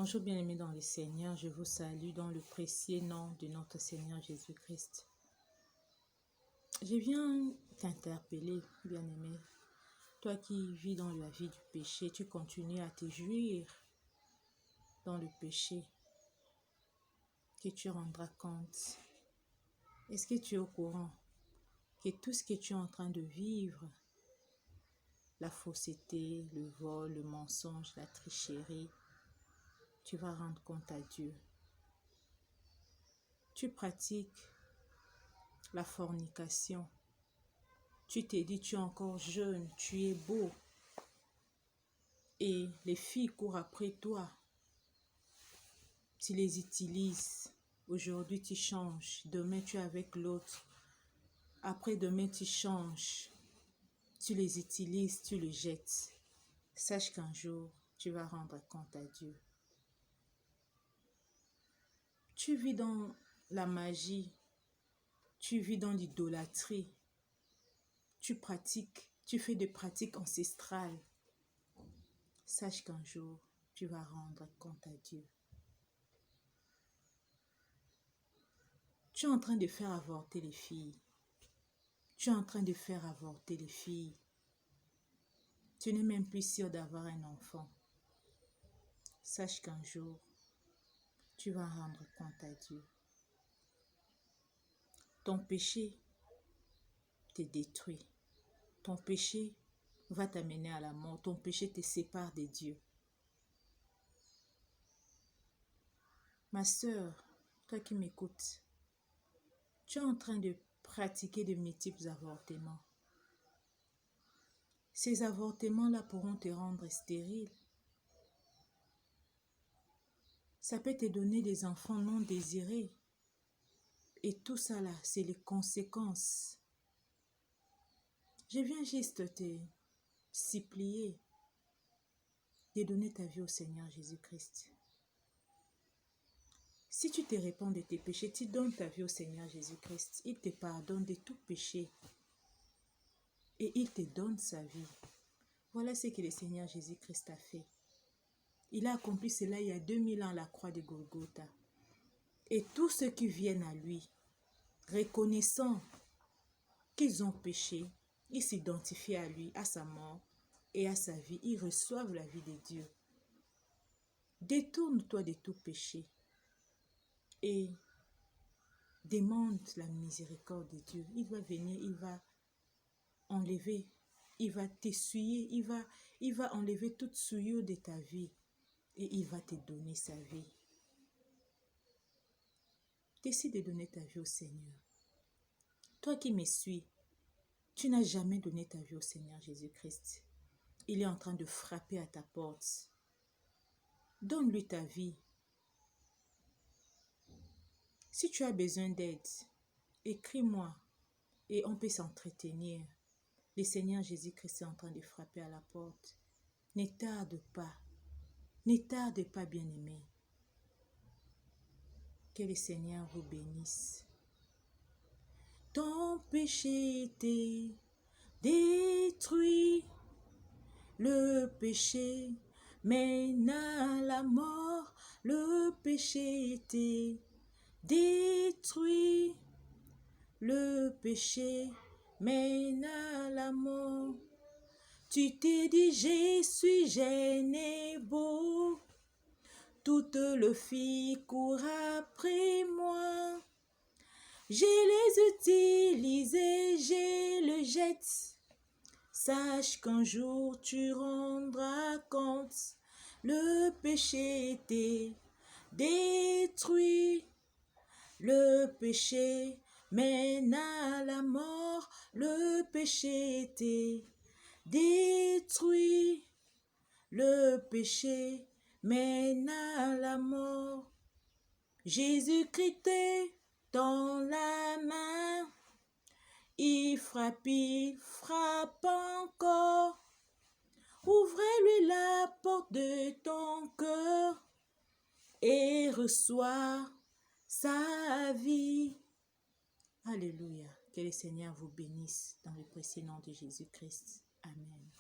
Bonjour bien-aimés dans le Seigneur, je vous salue dans le précieux nom de notre Seigneur Jésus-Christ. Je viens t'interpeller, bien-aimé. Toi qui vis dans la vie du péché, tu continues à te jouir dans le péché, que tu rendras compte. Est-ce que tu es au courant que tout ce que tu es en train de vivre, la fausseté, le vol, le mensonge, la tricherie, tu vas rendre compte à Dieu. Tu pratiques la fornication. Tu t'es dit, tu es encore jeune, tu es beau. Et les filles courent après toi. Tu les utilises. Aujourd'hui, tu changes. Demain, tu es avec l'autre. Après-demain, tu changes. Tu les utilises, tu les jettes. Sache qu'un jour, tu vas rendre compte à Dieu. Tu vis dans la magie. Tu vis dans l'idolâtrie. Tu fais des pratiques ancestrales. Sache qu'un jour, tu vas rendre compte à Dieu. Tu es en train de faire avorter les filles. Tu es en train de faire avorter les filles. Tu n'es même plus sûr d'avoir un enfant. Sache qu'un jour, tu vas rendre compte à Dieu. Ton péché te détruit. Ton péché va t'amener à la mort. Ton péché te sépare de Dieu. Ma sœur, toi qui m'écoutes, tu es en train de pratiquer de multiples avortements. Ces avortements-là pourront te rendre stérile. Ça peut te donner des enfants non désirés. Et tout ça là, c'est les conséquences. Je viens juste te supplier de donner ta vie au Seigneur Jésus-Christ. Si tu te répands de tes péchés, tu donnes ta vie au Seigneur Jésus-Christ. Il te pardonne de tout péché. Et il te donne sa vie. Voilà ce que le Seigneur Jésus-Christ a fait. Il a accompli cela il y a 2000 ans à la croix de Golgotha. Et tous ceux qui viennent à lui, reconnaissant qu'ils ont péché, ils s'identifient à lui, à sa mort et à sa vie. Ils reçoivent la vie de Dieu. Détourne-toi de tout péché et demande la miséricorde de Dieu. Il va venir, il va enlever, il va t'essuyer, il va enlever toute souillure de ta vie et il va te donner sa vie. Décide de donner ta vie au Seigneur. Toi qui me suis, tu n'as jamais donné ta vie au Seigneur Jésus-Christ. Il est en train de frapper à ta porte. Donne-lui ta vie. Si tu as besoin d'aide, écris-moi et on peut s'entretenir. Le Seigneur Jésus-Christ est en train de frapper à la porte. Ne tarde pas. Ne tarde pas, bien-aimé. Que le Seigneur vous bénisse. Ton péché était détruit. Le péché mène à la mort. Le péché était détruit. Le péché mène à la mort. Tu t'es dit, je suis jeune et beau. Toutes les filles courent après moi. Je les utilise et je les jette. Sache qu'un jour tu rendras compte. Le péché était détruit. Le péché mène à la mort. Le péché était détruit. Le péché mène à la mort. Jésus-Christ est dans la main. Il frappe encore. Ouvrez-lui la porte de ton cœur et reçois sa vie. Alléluia. Que le Seigneur vous bénisse dans le précieux nom de Jésus-Christ. Amen.